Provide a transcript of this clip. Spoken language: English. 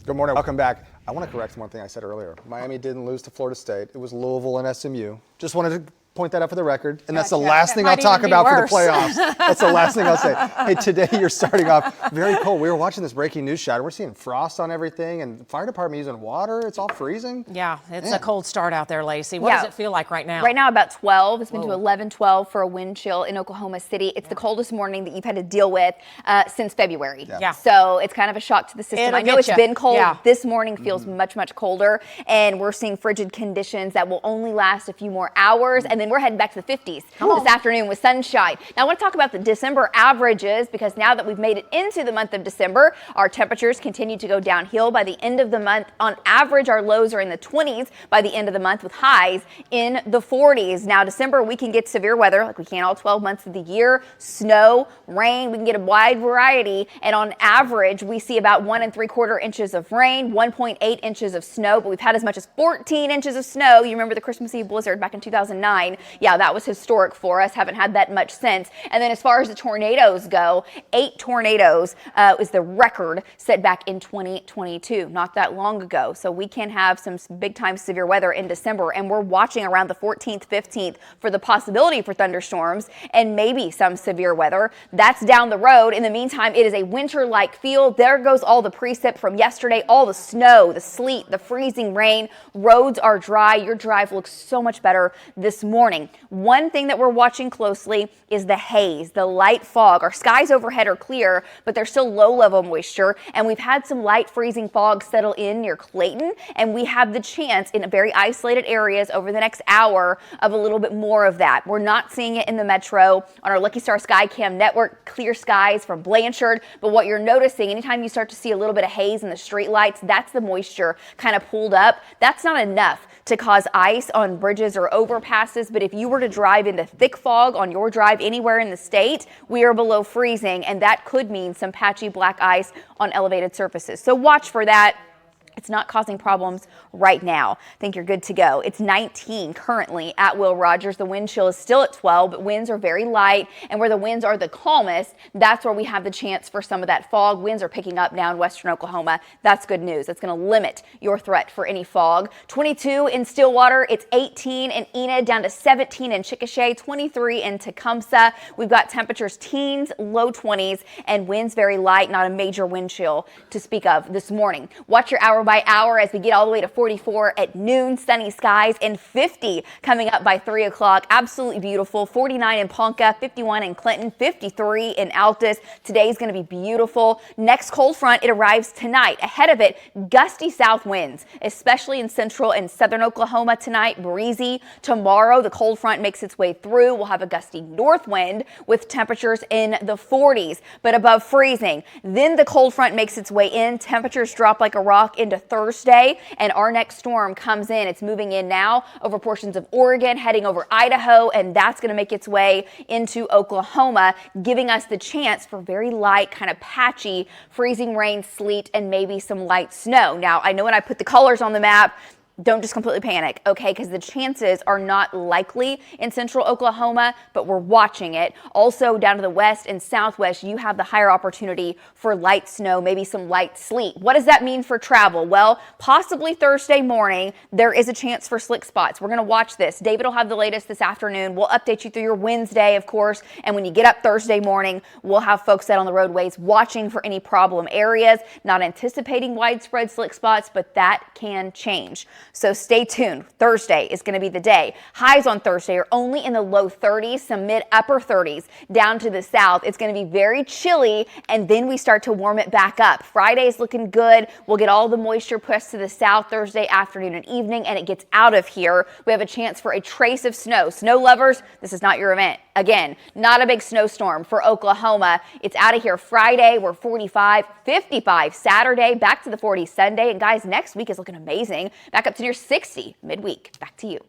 Good morning. Welcome back. I want to correct one thing I said earlier. Miami didn't lose to Florida State. It was Louisville and SMU. Just wanted to point that out for the record. And that's the last thing I'll talk about for the playoffs. That's the last thing I'll say. Hey, today you're starting off very cold. We were watching this breaking news shot. We're seeing frost on everything and the fire department using water. It's all freezing. Yeah, it's a cold start out there, Lacey. What does it feel like right now? Right now about 12. It's been to 11, 12 for a wind chill in Oklahoma City. It's the coldest morning that you've had to deal with since February. Yeah. So it's kind of a shock to the system. I know it's been cold. Yeah. This morning feels much, much colder. And we're seeing frigid conditions that will only last a few more hours. And then we're heading back to the 50s this afternoon with sunshine. Now I want to talk about the December averages, because now that we've made it into the month of December, our temperatures continue to go downhill. By the end of the month, on average, our lows are in the 20s by the end of the month, with highs in the 40s. Now December, we can get severe weather like we can all 12 months of the year. Snow, rain, we can get a wide variety. And on average, we see about 1 3/4 inches of rain, 1.8 inches of snow, but we've had as much as 14 inches of snow. You remember the Christmas Eve blizzard back in 2009? Yeah, that was historic for us. Haven't had that much since. And then as far as the tornadoes go, 8 tornadoes is the record set back in 2022, not that long ago. So we can have some big time severe weather in December, and we're watching around the 14th, 15th for the possibility for thunderstorms and maybe some severe weather. That's down the road. In the meantime, it is a winter-like feel. There goes all the precip from yesterday, all the snow, the sleet, the freezing rain. Roads are dry. Your drive looks so much better this morning. One thing that we're watching closely is the haze, the light fog. Our skies overhead are clear, but there's still low level moisture, and we've had some light freezing fog settle in near Clayton, and we have the chance in very isolated areas over the next hour of a little bit more of that. We're not seeing it in the metro. On our Lucky Star Skycam network, clear skies from Blanchard, but what you're noticing, anytime you start to see a little bit of haze in the street lights, that's the moisture kind of pulled up. That's not enough to cause ice on bridges or overpasses, but if you were to drive into thick fog on your drive anywhere in the state, we are below freezing, and that could mean some patchy black ice on elevated surfaces. So watch for that. It's not causing problems right now. I think you're good to go. It's 19 currently at Will Rogers. The wind chill is still at 12, but winds are very light, and where the winds are the calmest, that's where we have the chance for some of that fog. Winds are picking up now in western Oklahoma. That's good news. That's going to limit your threat for any fog. 22 in Stillwater. It's 18 in Enid, down to 17 in Chickasha, 23 in Tecumseh. We've got temperatures teens, low 20s, and winds very light. Not a major wind chill to speak of this morning. Watch your hour by hour as we get all the way to 44 at noon, sunny skies, and 50 coming up by 3 o'clock. Absolutely beautiful. 49 in Ponca, 51 in Clinton, 53 in Altus. Today's going to be beautiful. Next cold front, it arrives tonight. Ahead of it, gusty south winds, especially in central and southern Oklahoma tonight. Breezy. Tomorrow, the cold front makes its way through. We'll have a gusty north wind with temperatures in the 40s, but above freezing. Then the cold front makes its way in. Temperatures drop like a rock into Thursday, and our next storm comes in. It's moving in now over portions of Oregon, heading over Idaho, and that's going to make its way into Oklahoma, giving us the chance for very light, kind of patchy freezing rain, sleet, and maybe some light snow. Now, I know when I put the colors on the map, don't just completely panic, okay? Because the chances are not likely in central Oklahoma, but we're watching it. Also, down to the west and southwest, you have the higher opportunity for light snow, maybe some light sleet. What does that mean for travel? Well, possibly Thursday morning, there is a chance for slick spots. We're going to watch this. David will have the latest this afternoon. We'll update you through your Wednesday, of course. And when you get up Thursday morning, we'll have folks out on the roadways watching for any problem areas, not anticipating widespread slick spots, but that can change. So stay tuned. Thursday is going to be the day. Highs on Thursday are only in the low 30s, some mid-upper 30s down to the south. It's going to be very chilly, and then we start to warm it back up. Friday is looking good. We'll get all the moisture pushed to the south Thursday afternoon and evening, and it gets out of here. We have a chance for a trace of snow. Snow lovers, this is not your event. Again, not a big snowstorm for Oklahoma. It's out of here Friday. We're 45, 55 Saturday, back to the 40s Sunday. And guys, next week is looking amazing. Back up to near 60 midweek. Back to you.